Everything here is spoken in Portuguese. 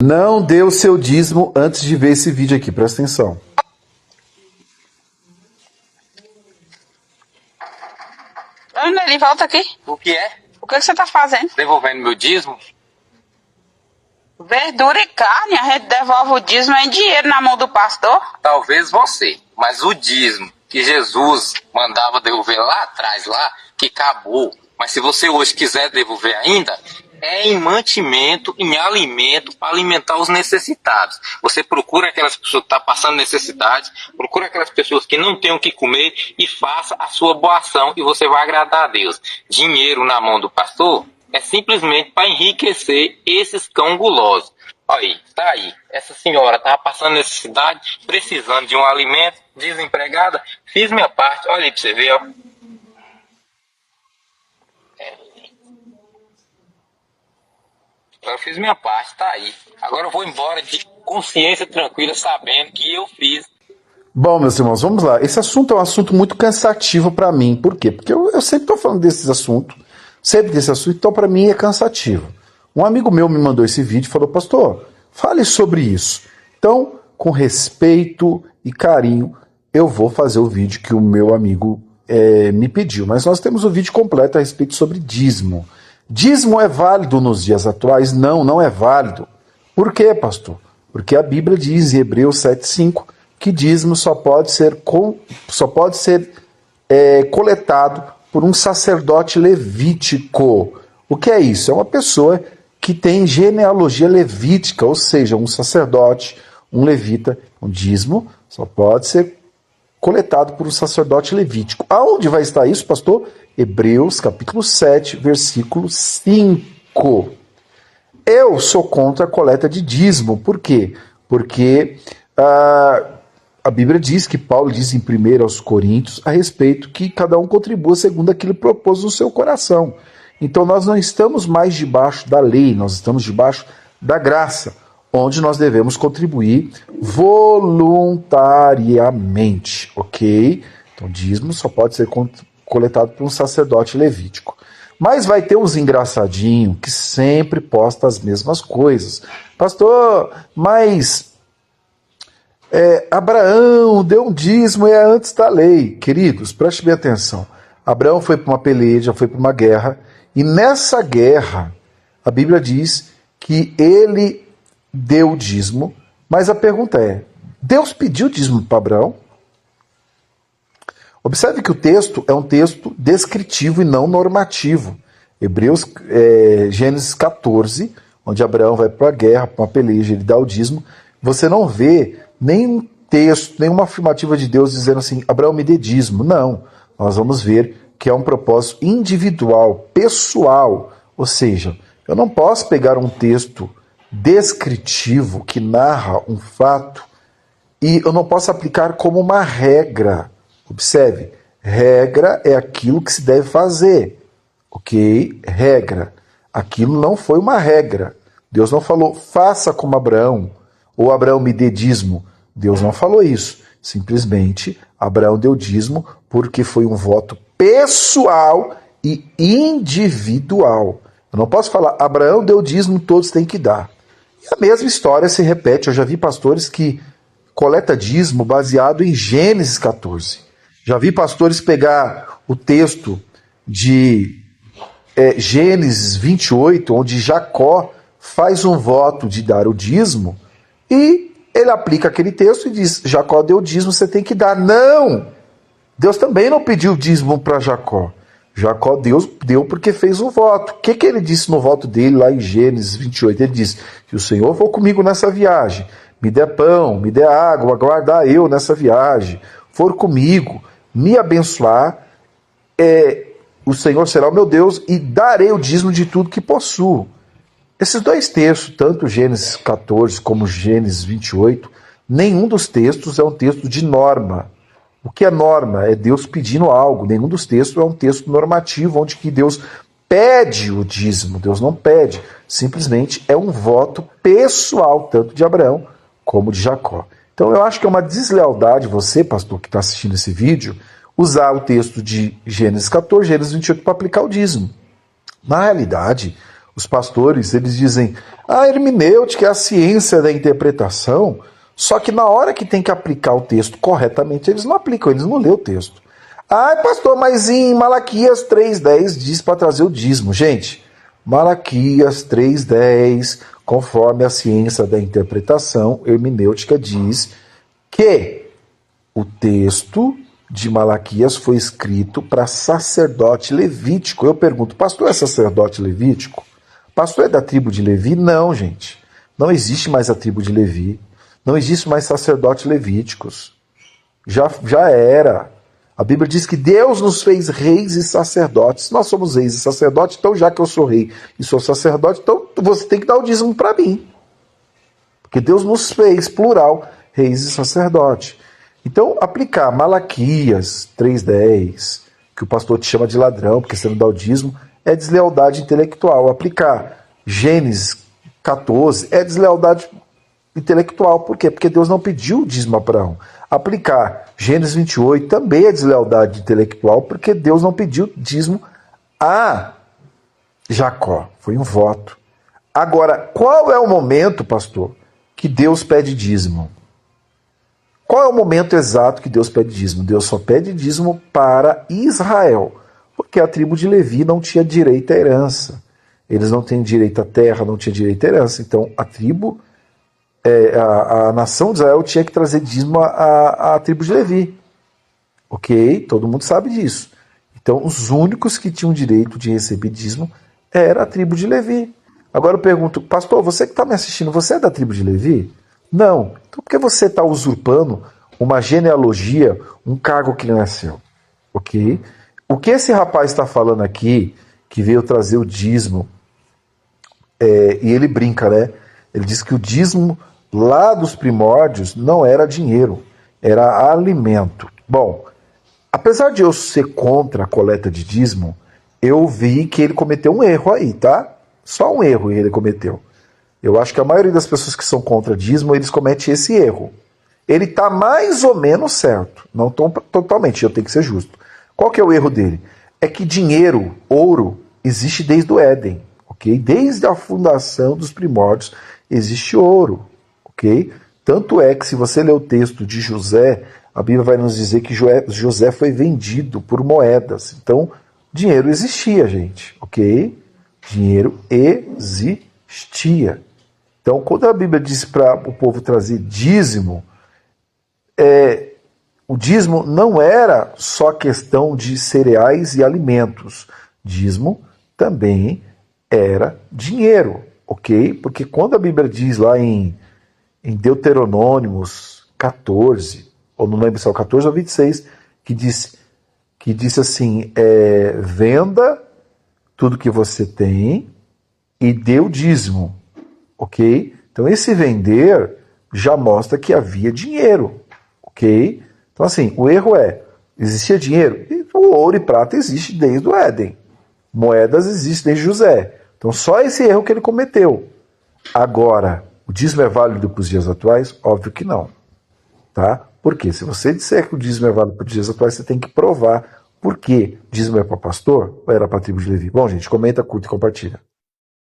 Não dê o seu dízimo antes de ver esse vídeo aqui, presta atenção. Ana, ele volta aqui. O que é? O que você tá fazendo? Devolvendo meu dízimo? Verdura e carne, a gente devolve o dízimo em dinheiro na mão do pastor. Talvez você, mas o dízimo que Jesus mandava devolver lá atrás, lá, que acabou. Mas se você hoje quiser devolver ainda, é em mantimento, em alimento, para alimentar os necessitados. Você procura aquelas pessoas que estão passando necessidade, procura aquelas pessoas que não têm o que comer e faça a sua boa ação e você vai agradar a Deus. Dinheiro na mão do pastor é simplesmente para enriquecer esses cão gulosos. Olha aí, tá aí. Essa senhora estava passando necessidade, precisando de um alimento, desempregada. Fiz minha parte. Olha aí para você ver, ó. Eu fiz minha parte, tá aí. Agora eu vou embora de consciência tranquila, sabendo que eu fiz. Bom, meus irmãos, vamos lá. Esse assunto é um assunto muito cansativo para mim. Por quê? Porque eu sempre estou falando desses assuntos, sempre desse assunto, então para mim é cansativo. Um amigo meu me mandou esse vídeo e falou: pastor, fale sobre isso. Então, com respeito e carinho, eu vou fazer o vídeo que o meu amigo me pediu. Mas nós temos o vídeo completo a respeito sobre dízimo. Dízimo é válido nos dias atuais? Não, não é válido. Por quê, pastor? Porque a Bíblia diz em Hebreus 7,5 que dízimo só pode ser coletado por um sacerdote levítico. O que é isso? É uma pessoa que tem genealogia levítica, ou seja, um sacerdote, um levita. Um dízimo só pode ser coletado por um sacerdote levítico. Aonde vai estar isso, pastor? Hebreus capítulo 7, versículo 5. Eu sou contra a coleta de dízimo. Por quê? Porque a Bíblia diz, que Paulo diz em 1 aos Coríntios, a respeito que cada um contribua segundo aquilo que propôs no seu coração. Então nós não estamos mais debaixo da lei, nós estamos debaixo da graça, onde nós devemos contribuir voluntariamente, ok? Então dízimo só pode ser coletado por um sacerdote levítico. Mas vai ter uns engraçadinhos que sempre postam as mesmas coisas. Pastor, mas Abraão deu um dízimo e é antes da lei. Queridos, prestem bem atenção. Abraão foi para uma peleja, foi para uma guerra, e nessa guerra a Bíblia diz que ele deu o dízimo, mas a pergunta é: Deus pediu dízimo para Abraão? Observe que o texto é um texto descritivo e não normativo. Gênesis 14, onde Abraão vai para a guerra, para uma peleja, ele dá o dízimo. Você não vê nenhum texto, nenhuma afirmativa de Deus dizendo assim: Abraão, me dê dízimo. Não, nós vamos ver que é um propósito individual, pessoal. Ou seja, eu não posso pegar um texto descritivo que narra um fato e eu não posso aplicar como uma regra. Observe, regra é aquilo que se deve fazer, ok? Regra. Aquilo não foi uma regra. Deus não falou, faça como Abraão, ou Abraão me dê dízimo. Deus não falou isso. Simplesmente, Abraão deu dízimo porque foi um voto pessoal e individual. Eu não posso falar, Abraão deu dízimo, todos têm que dar. E a mesma história se repete. Eu já vi pastores que coleta dízimo baseado em Gênesis 14. Já vi pastores pegar o texto de Gênesis 28, onde Jacó faz um voto de dar o dízimo, e ele aplica aquele texto e diz: Jacó deu dízimo, você tem que dar. Não! Deus também não pediu dízimo para Jacó. Jacó deu porque fez um voto. O que ele disse no voto dele lá em Gênesis 28? Ele disse: que o Senhor for comigo nessa viagem, me der pão, me der água, guardar eu nessa viagem, for comigo, me abençoar, o Senhor será o meu Deus e darei o dízimo de tudo que possuo. Esses dois textos, tanto Gênesis 14 como Gênesis 28, nenhum dos textos é um texto de norma. O que é norma? É Deus pedindo algo. Nenhum dos textos é um texto normativo, onde que Deus pede o dízimo. Deus não pede. Simplesmente é um voto pessoal, tanto de Abraão como de Jacó. Então eu acho que é uma deslealdade você, pastor, que está assistindo esse vídeo, usar o texto de Gênesis 14, Gênesis 28 para aplicar o dízimo. Na realidade, Os pastores, eles dizem, a hermenêutica é a ciência da interpretação, só que na hora que tem que aplicar o texto corretamente, eles não aplicam, eles não lêem o texto. Ah, pastor, mas em Malaquias 3,10 diz para trazer o dízimo. Gente, Malaquias 3,10, conforme a ciência da interpretação hermenêutica, diz que o texto de Malaquias foi escrito para sacerdote levítico. Eu pergunto, pastor é sacerdote levítico? Pastor é da tribo de Levi? Não, gente. Não existe mais a tribo de Levi. Não existe mais sacerdotes levíticos. Já era. A Bíblia diz que Deus nos fez reis e sacerdotes. Nós somos reis e sacerdotes, então já que eu sou rei e sou sacerdote, então você tem que dar o dízimo para mim. Porque Deus nos fez, plural, reis e sacerdotes. Então, aplicar Malaquias 3,10, que o pastor te chama de ladrão porque você não dá o dízimo, é deslealdade intelectual. Aplicar Gênesis 14 é deslealdade intelectual. Por quê? Porque Deus não pediu o dízimo a Abraão. Aplicar Gênesis 28 também é deslealdade intelectual, porque Deus não pediu dízimo a Jacó. Foi um voto. Agora, qual é o momento, pastor, que Deus pede dízimo? Qual é o momento exato que Deus pede dízimo? Deus só pede dízimo para Israel, porque a tribo de Levi não tinha direito à herança. Eles não têm direito à terra, não tinha direito à herança. Então, a nação de Israel tinha que trazer dízimo à tribo de Levi. Ok? Todo mundo sabe disso. Então, os únicos que tinham direito de receber dízimo era a tribo de Levi. Agora eu pergunto, pastor, você que está me assistindo, você é da tribo de Levi? Não. Então por que você está usurpando uma genealogia, um cargo que não é seu? Ok? O que esse rapaz está falando aqui, que veio trazer o dízimo, e ele brinca, né? Ele diz que o dízimo lá dos primórdios não era dinheiro, era alimento. Bom, apesar de eu ser contra a coleta de dízimo, eu vi que ele cometeu um erro aí, tá? Só um erro ele cometeu. Eu acho que a maioria das pessoas que são contra dízimo, eles cometem esse erro. Ele está mais ou menos certo, não totalmente, eu tenho que ser justo. Qual que é o erro dele? É que dinheiro, ouro, existe desde o Éden, ok? Desde a fundação dos primórdios existe ouro, ok? Tanto é que se você ler o texto de José, a Bíblia vai nos dizer que José foi vendido por moedas. Então, dinheiro existia, gente, ok? Dinheiro existia. Então, quando a Bíblia diz para o povo trazer dízimo, o dízimo não era só questão de cereais e alimentos. Dízimo também era dinheiro, ok? Porque quando a Bíblia diz lá em Deuteronômios 14, ou não lembro se é o 14 ou 26, que disse assim, venda tudo que você tem e dê o dízimo. Ok? Então esse vender já mostra que havia dinheiro. Ok? Então assim, o erro existia dinheiro? E o ouro e prata existe desde o Éden. Moedas existem desde José. Então só esse erro que ele cometeu. Agora, o dízimo é válido para os dias atuais? Óbvio que não. Tá? Porque se você disser que o dízimo é válido para os dias atuais, você tem que provar por que dízimo é para pastor ou era para a tribo de Levi. Bom, gente, comenta, curta e compartilha.